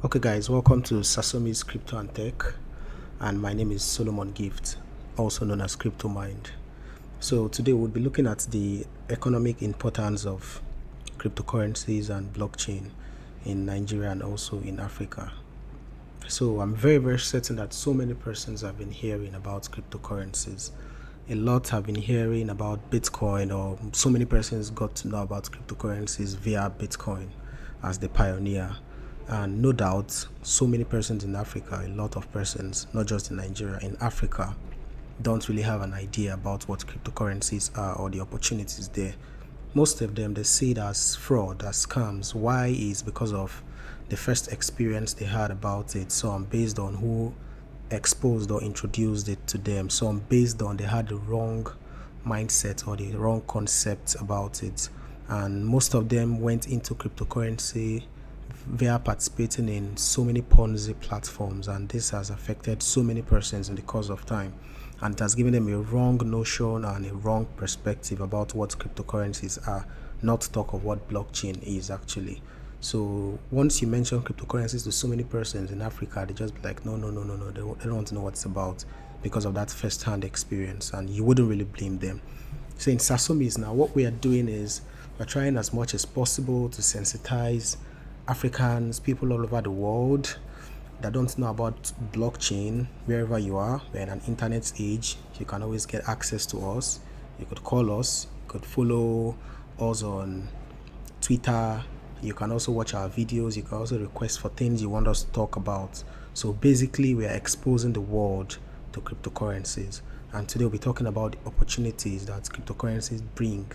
Okay, guys, welcome to Sasomi's Crypto and Tech, and my name is Solomon Gift, also known as Crypto Mind. So today we'll be looking at the economic importance of cryptocurrencies and blockchain in Nigeria and also in Africa. So I'm very certain that so many persons have been hearing about cryptocurrencies. A lot have been hearing about Bitcoin, or so many persons got to know about cryptocurrencies via Bitcoin as the pioneer. And no doubt, so many persons in Africa, a lot of persons, not just in Nigeria, in Africa, don't really have an idea about what cryptocurrencies are or the opportunities there. Most of them, they see it as fraud, as scams. Why is because of the first experience they had about it. Some based on who exposed or introduced it to them. Some based on they had the wrong mindset or the wrong concept about it. And most of them went into cryptocurrency via participating in so many Ponzi platforms, and this has affected so many persons in the course of time, and it has given them a wrong notion and a wrong perspective about what cryptocurrencies are, not to talk of what blockchain is actually. So once you mention cryptocurrencies to so many persons in Africa, they just be like, no, they don't want to know what it's about because of that first-hand experience, and you wouldn't really blame them. So in Sasomis now, what we are doing is we're trying as much as possible to sensitize Africans, people all over the world that don't know about blockchain. Wherever you are, we're in an internet age. You can always get access to us. You could call us, you could follow us on Twitter. You can also watch our videos. You can also request for things you want us to talk about. So basically, we are exposing the world to cryptocurrencies. And today we'll be talking about the opportunities that cryptocurrencies bring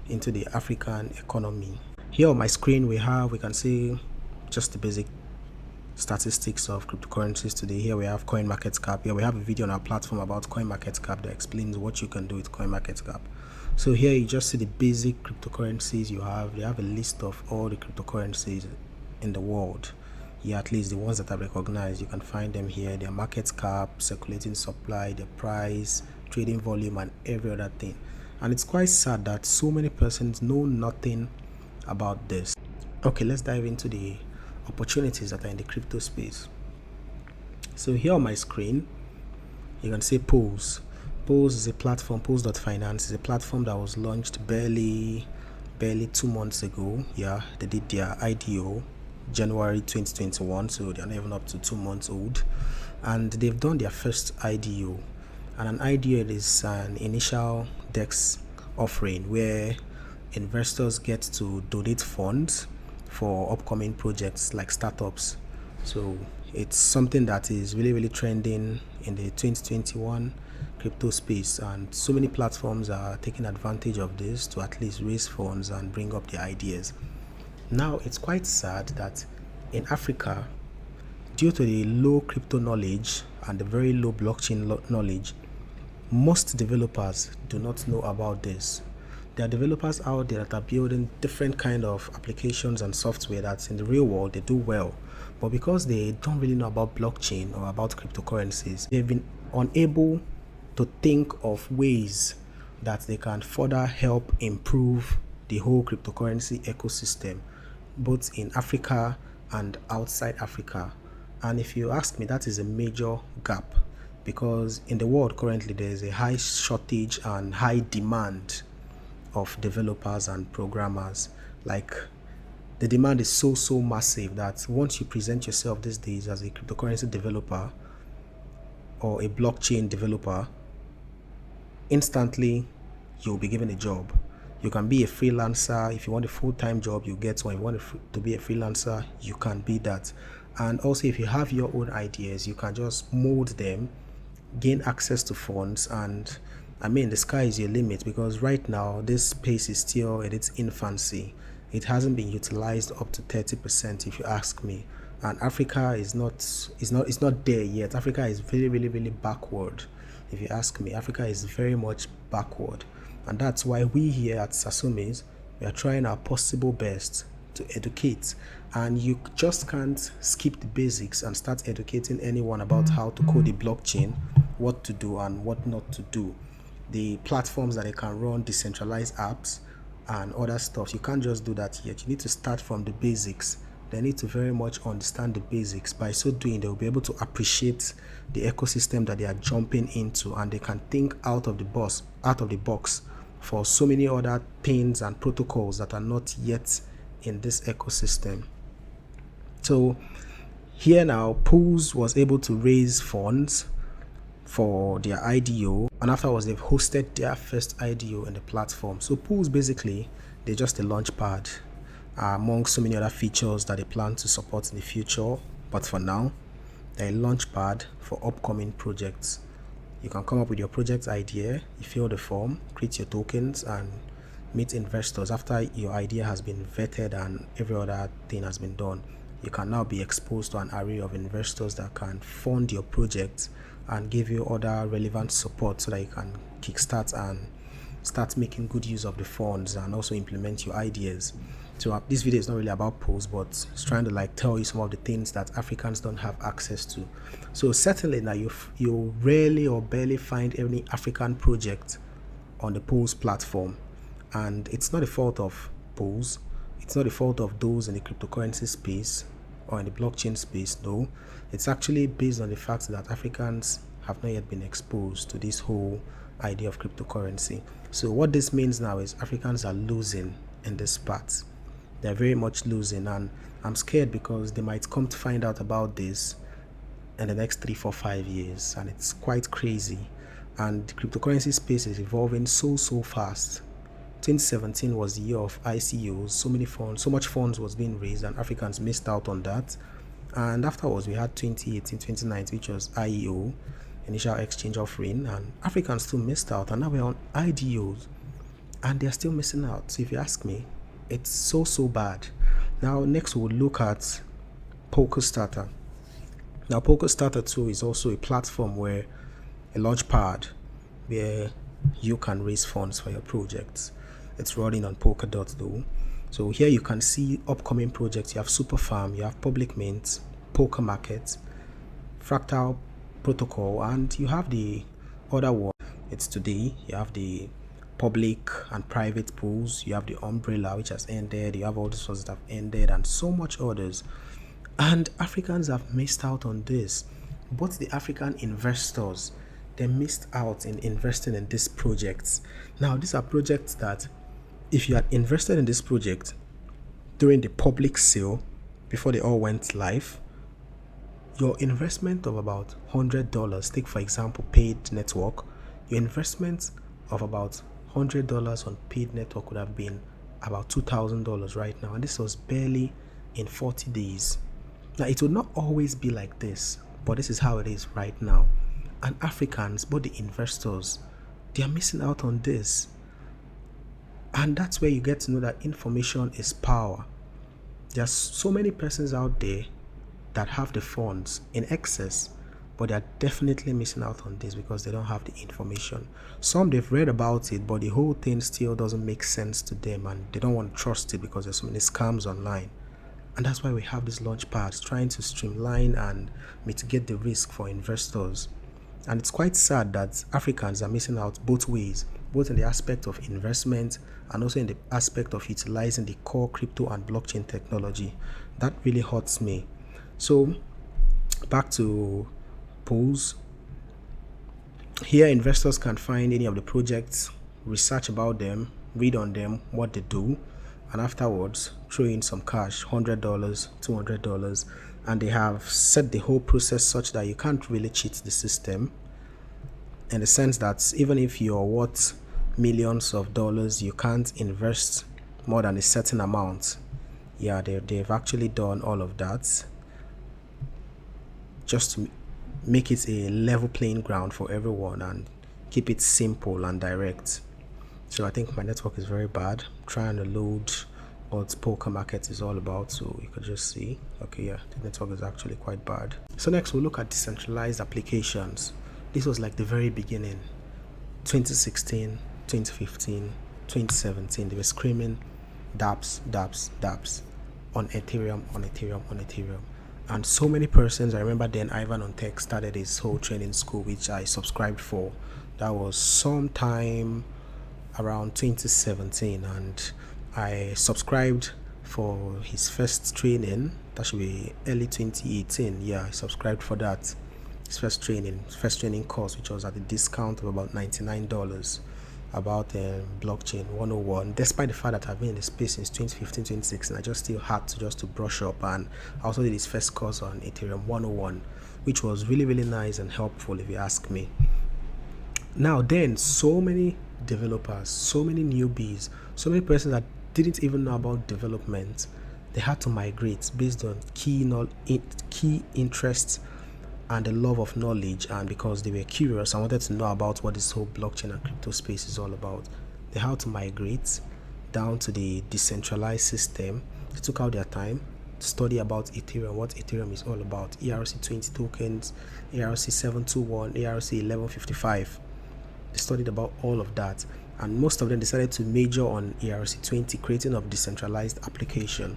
into the African economy. Here on my screen, we can see just the basic statistics of cryptocurrencies today. Here we have CoinMarketCap. Here we have a video on our platform about CoinMarketCap that explains what you can do with CoinMarketCap. So here you just see the basic cryptocurrencies you have. They have a list of all the cryptocurrencies in the world. Yeah, at least the ones that are recognized. You can find them here. Their market cap, circulating supply, the price, trading volume, and every other thing. And it's quite sad that so many persons know nothing about this. Okay, let's dive into the opportunities that are in the crypto space. So here on my screen, you can see Pulse. Pulse is a platform. Pulse.finance is a platform that was launched barely 2 months ago. Yeah, they did their IDO January 2021, so they're not even up to 2 months old, and they've done their first IDO. And an IDO is an initial DEX offering where investors get to donate funds for upcoming projects like startups. So it's something that is really trending in the 2021 crypto space, and so many platforms are taking advantage of this to at least raise funds and bring up their ideas. Now it's quite sad that in Africa, due to the low crypto knowledge and the very low blockchain knowledge, most developers do not know about this. There are developers out there that are building different kind of applications and software that in the real world they do well, but because they don't really know about blockchain or about cryptocurrencies, they've been unable to think of ways that they can further help improve the whole cryptocurrency ecosystem, both in Africa and outside Africa. And if you ask me, that is a major gap, because in the world currently there is a high shortage and high demand of developers and programmers. Like, the demand is so massive that once you present yourself these days as a cryptocurrency developer or a blockchain developer, instantly you'll be given a job. You can be a freelancer. If you want a full-time job, you get one. If you want to be a freelancer, you can be that. And also, if you have your own ideas, you can just mold them, gain access to funds, and I mean, the sky is your limit, because right now this space is still in its infancy. It hasn't been utilized up to 30%, if you ask me. And Africa is not there yet. Africa is really backward. If you ask me, Africa is very much backward. And that's why we here at Sasomis, we are trying our possible best to educate. And you just can't skip the basics and start educating anyone about how to code a blockchain, what to do and what not to do, the platforms that they can run decentralized apps and other stuff. You can't just do that yet. You need to start from the basics they need to very much understand the basics. By so doing, they'll be able to appreciate the ecosystem that they are jumping into, and they can think out of the box for so many other things and protocols that are not yet in this ecosystem. So here now, Pools was able to raise funds for their IDO, and afterwards they've hosted their first IDO in the platform. So Pools basically, they're just a launch pad among so many other features that they plan to support in the future. But for now, they're a launch pad for upcoming projects. You can come up with your project idea, you fill the form, create your tokens, and meet investors. After your idea has been vetted and every other thing has been done, you can now be exposed to an array of investors that can fund your project and give you other relevant support so that you can kickstart and start making good use of the funds and also implement your ideas. So this video is not really about Pools, but it's trying to like tell you some of the things that Africans don't have access to. So certainly now you rarely or barely find any African project on the Pools platform, and it's not the fault of Pools. It's not the fault of those in the cryptocurrency space or in the blockchain space. No, it's actually based on the fact that Africans have not yet been exposed to this whole idea of cryptocurrency. So what this means now is Africans are losing in this part. They're very much losing, and I'm scared because they might come to find out about this in the next 3, 4, 5 years, and it's quite crazy. And the cryptocurrency space is evolving so fast. 2017 was the year of ICOs. So much funds was being raised, and Africans missed out on that. And afterwards, we had 2018, 2019, which was IEO, initial exchange offering, and Africans still missed out. And now we're on IDOs, and they're still missing out. So if you ask me, it's so bad. Now next we'll look at POCO Starter. Now POCO Starter 2 is also a platform where a launch pad where you can raise funds for your projects. It's running on Polkadot though. So here you can see upcoming projects. You have Superfarm, you have Public Mint, Poker Market, Fractal Protocol, and you have the other one. It's today. You have the public and private pools, you have the umbrella which has ended, you have all the sources that have ended, and so much others. And Africans have missed out on this. But the African investors, they missed out in investing in these projects. Now these are projects that if you had invested in this project during the public sale before they all went live, your investment of about $100, take for example paid network, your investment of about $100 on paid network would have been about $2,000 right now, and this was barely in 40 days. Now it would not always be like this, but this is how it is right now. And Africans, both the investors, they are missing out on this. And that's where you get to know that information is power. There's so many persons out there that have the funds in excess, but they're definitely missing out on this because they don't have the information. Some, they've read about it, but the whole thing still doesn't make sense to them, and they don't want to trust it because there's so many scams online. And that's why we have these launch pads trying to streamline and mitigate the risk for investors. And it's quite sad that Africans are missing out both ways, both in the aspect of investment and also in the aspect of utilizing the core crypto and blockchain technology. That really hurts me. So back to Pools. Here investors can find any of the projects, research about them, read on them, what they do, and afterwards throw in some cash, $100, $200, and they have set the whole process such that you can't really cheat the system, in the sense that even if you're worth millions of dollars, you can't invest more than a certain amount. Yeah, they've actually done all of that just to make it a level playing ground for everyone and keep it simple and direct. So I think my network is very bad. I'm trying to load what Poker Market is all about, so you could just see. Okay, yeah, the network is actually quite bad. So next we'll look at decentralized applications. This was like the very beginning, 2016, 2015, 2017. They were screaming dApps on Ethereum. And so many persons, I remember then Ivan on Tech started his whole training school, which I subscribed for. That was sometime around 2017, and I subscribed for his first training. That should be early 2018. Yeah, I subscribed for that. His first training course, which was at a discount of about $99, about blockchain 101. Despite the fact that I've been in the space since 2015, 2016, I just still had to brush up. And I also did his first course on Ethereum 101, which was really, really nice and helpful, if you ask me. Now then, so many developers, so many newbies, so many persons that didn't even know about development, they had to migrate based on key interests and the love of knowledge, and because they were curious and wanted to know about what this whole blockchain and crypto space is all about. They had to migrate down to the decentralized system. They took out their time to study about Ethereum, what Ethereum is all about, ERC20 tokens, ERC721, ERC1155. They studied about all of that, and most of them decided to major on ERC20, creating of decentralized application.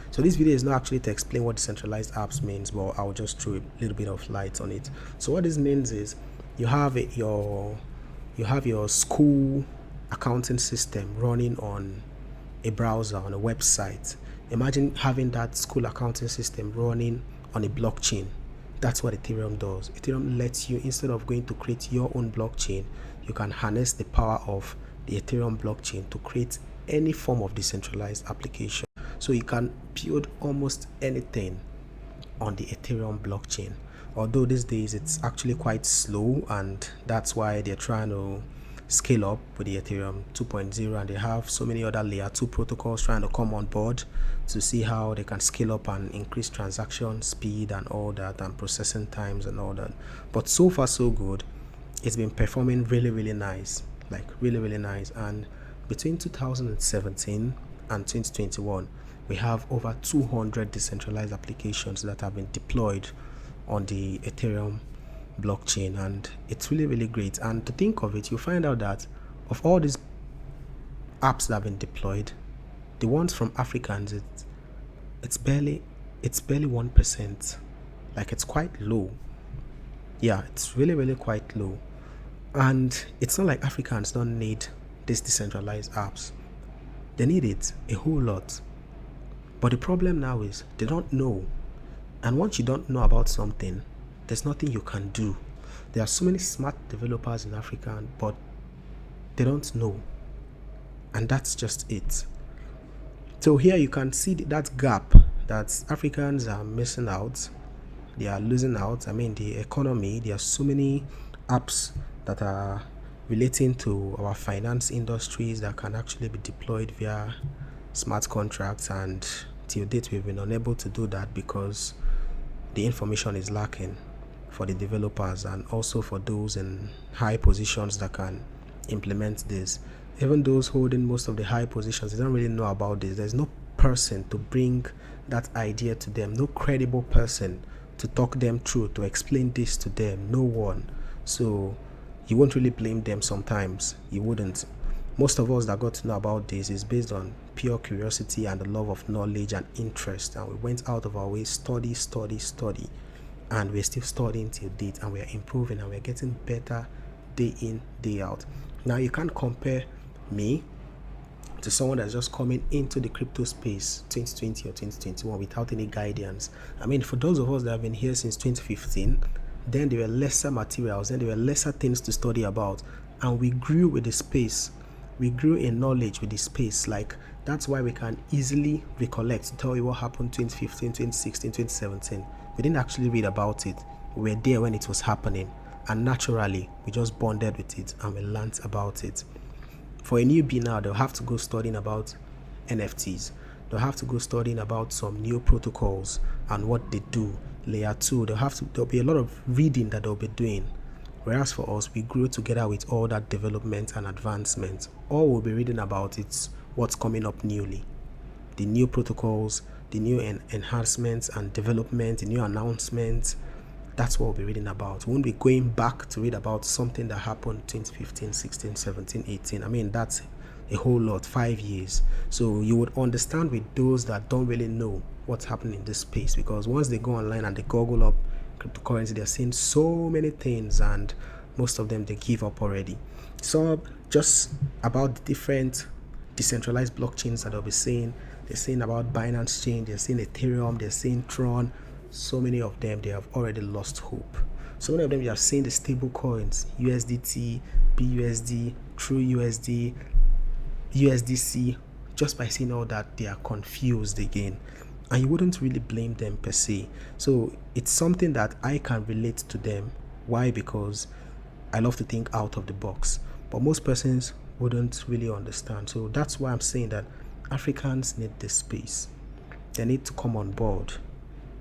So this video is not actually to explain what decentralized apps means, but I'll just throw a little bit of light on it. So what this means is you have your school accounting system running on a browser, on a website. Imagine having that school accounting system running on a blockchain. That's what Ethereum does. Ethereum lets you, instead of going to create your own blockchain, you can harness the power of the Ethereum blockchain to create any form of decentralized application. So you can build almost anything on the Ethereum blockchain. Although these days it's actually quite slow, and that's why they're trying to scale up with the Ethereum 2.0, and they have so many other layer 2 protocols trying to come on board to see how they can scale up and increase transaction speed and all that, and processing times and all that. But so far so good. It's been performing really, really nice, like really, really nice. And between 2017 and 2021, we have over 200 decentralized applications that have been deployed on the Ethereum blockchain, and it's really, really great. And to think of it, you find out that of all these apps that have been deployed, the ones from Africans, it's barely 1%. Like, it's quite low. Yeah, it's really, really quite low. And it's not like Africans don't need these decentralized apps. They need it a whole lot. But the problem now is they don't know. And once you don't know about something, there's nothing you can do. There are so many smart developers in Africa, but they don't know. And that's just it. So here you can see that gap that Africans are missing out. They are losing out. I mean, the economy, there are so many apps that are relating to our finance industries that can actually be deployed via smart contracts, and till date we've been unable to do that because the information is lacking for the developers and also for those in high positions that can implement this. Even those holding most of the high positions, they don't really know about this. There's no person to bring that idea to them, no credible person to talk them through, to explain this to them. No one. So you won't really blame them sometimes. You wouldn't. Most of us that got to know about this is based on pure curiosity and the love of knowledge and interest, and we went out of our way, study, and we're still studying till date, and we're improving and we're getting better day in, day out. Now you can't compare me to someone that's just coming into the crypto space 2020 or 2021 without any guidance. I mean, for those of us that have been here since 2015, then there were lesser materials, then there were lesser things to study about, and we grew with the space. We grew in knowledge with the space. Like, that's why we can easily recollect, tell you what happened 2015, 2016, 2017. We didn't actually read about it. We were there when it was happening, and naturally we just bonded with it and we learned about it. For a newbie now, they'll have to go studying about NFTs. They'll have to go studying about some new protocols and what they do. Layer 2, there'll be a lot of reading that they'll be doing. Whereas for us, we grew together with all that development and advancement. All we'll be reading about is what's coming up newly. The new protocols, the new enhancements and development, the new announcements. That's what we'll be reading about. We won't be going back to read about something that happened 2015, 16, 17, 18. I mean, that's a whole lot, 5 years. So you would understand with those that don't really know what's happening in this space, because once they go online and they Google up cryptocurrency, they're seeing so many things, and most of them they give up already. So just about the different decentralized blockchains that I'll be saying, They're saying about Binance Chain, they're saying Ethereum, they're saying Tron. So many of them, they have already lost hope. So many of them, you have seen the stable coins, USDT, BUSD, True USD, USDC. Just by seeing all that, they are confused again. And you wouldn't really blame them per se. So it's something that I can relate to them. Why? Because I love to think out of the box. But most persons wouldn't really understand. So that's why I'm saying that Africans need this space. They need to come on board.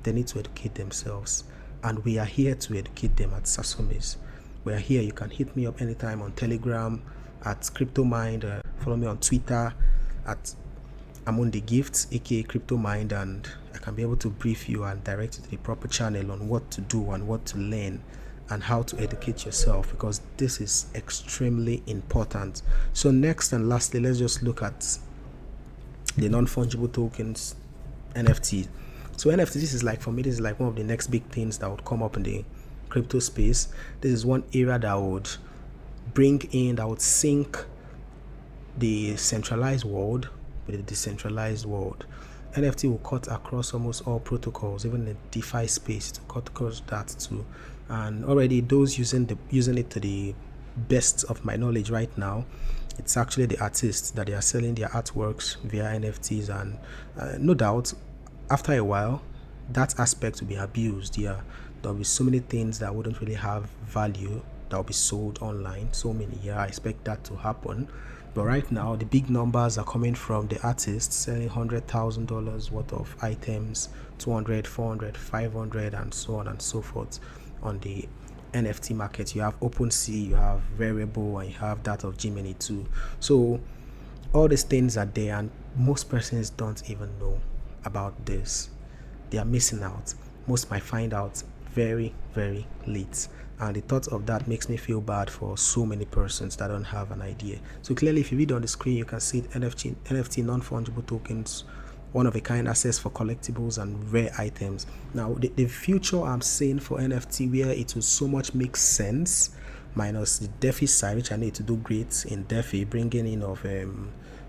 They need to educate themselves. And we are here to educate them at Sasomis. We are here. You can hit me up anytime on Telegram at CryptoMind. Follow me on Twitter at Amundi Gifts, aka CryptoMind, and I can be able to brief you and direct you to the proper channel on what to do and what to learn and how to educate yourself, because this is extremely important. So next and lastly, let's just look at the non-fungible tokens, NFT. So NFT, this is like, for me, this is like one of the next big things that would come up in the crypto space. This is one area that would that would sync the centralized world with the decentralized world. NFT will cut across almost all protocols, even the DeFi space, to cut across that too. And already those using it to the best of my knowledge right now, it's actually the artists that they are selling their artworks via NFTs, and no doubt after a while that aspect will be abused. There'll be so many things that wouldn't really have value that will be sold online. So many, I expect that to happen. But right now, the big numbers are coming from the artists selling $100,000 worth of items, 200, 400, 500, and so on and so forth on the NFT market. You have OpenSea, you have Variable, and you have that of Gemini too. So all these things are there, and most persons don't even know about this. They are missing out. Most might find out very, very late. And the thought of that makes me feel bad for so many persons that don't have an idea. So clearly, if you read on the screen, you can see NFT non-fungible tokens, one of a kind assets for collectibles and rare items. Now, the future I'm seeing for NFT, where it will so much make sense, minus the DeFi side, which I need to do great in DeFi, bringing in of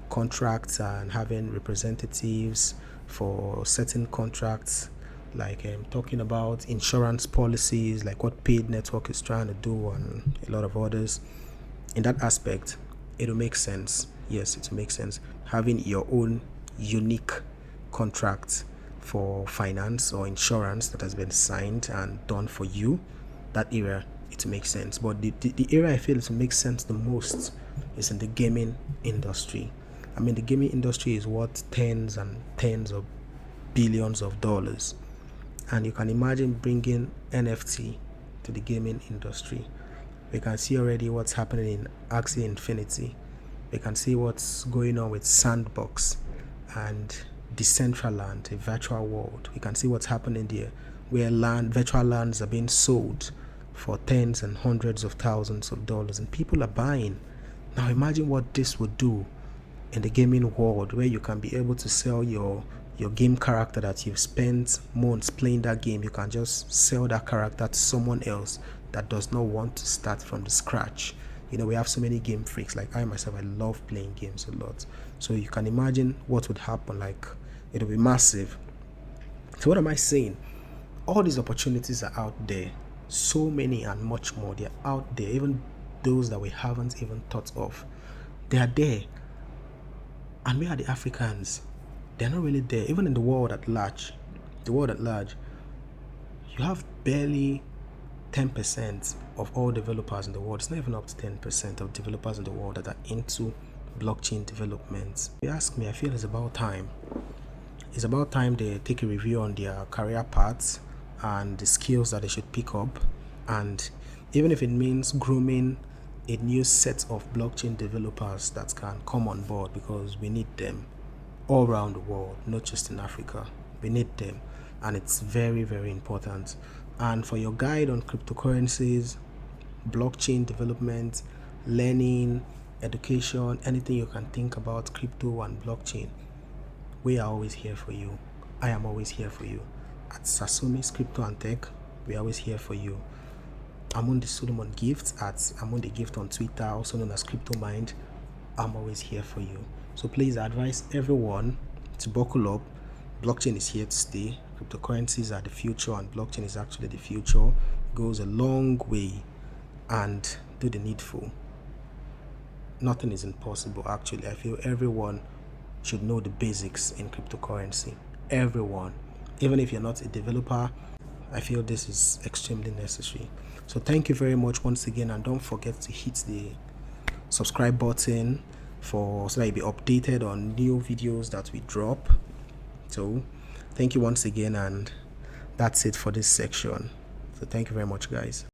contracts and having representatives for certain contracts, like talking about insurance policies, like what Paid Network is trying to do, and a lot of others. In that aspect, it will make sense. Yes, it will make sense. Having your own unique contract for finance or insurance that has been signed and done for you, that area, it will make sense. But the area I feel it will make sense the most is in the gaming industry. I mean, the gaming industry is worth tens and tens of billions of dollars. And you can imagine bringing NFT to the gaming industry. We can see already what's happening in Axie Infinity. We can see what's going on with Sandbox and Decentraland, a virtual world. We can see what's happening there, where virtual lands are being sold for tens and hundreds of thousands of dollars, and people are buying. Now imagine what this would do in the gaming world, where you can be able to sell your game character that you've spent months playing that game. You can just sell that character to someone else that does not want to start from the scratch. We have so many game freaks. Like I myself, I love playing games a lot. So you can imagine what would happen. Like, it'll be massive. So what am I saying? All these opportunities are out there. So many and much more. They're out there. Even those that we haven't even thought of. They are there. And where are the Africans? They're not really there. Even in the world at large, you have barely 10% of all developers in the world. It's not even up to 10% of developers in the world that are into blockchain development. If you ask me, I feel it's about time. It's about time they take a review on their career paths and the skills that they should pick up. And even if it means grooming a new set of blockchain developers that can come on board, because we need them all around the world, not just in Africa. We need them, and it's very, very important. And for your guide on cryptocurrencies, blockchain development, learning, education, anything you can think about crypto and blockchain, we are always here for you. I am always here for you. At Sasomi's Crypto and Tech, we're always here for you. Amundi Solomon Gift at Amundi Gift on Twitter, also known as CryptoMind. I'm always here for you. So please, I advise everyone to buckle up. Blockchain is here to stay. Cryptocurrencies are the future, and blockchain is actually the future. Goes a long way, and do the needful. Nothing is impossible. Actually, I feel everyone should know the basics in cryptocurrency. Everyone, even if you're not a developer, I feel this is extremely necessary. So thank you very much once again, and don't forget to hit the subscribe button so that you'll be updated on new videos that we drop. So thank you once again, and that's it for this section. So thank you very much, guys.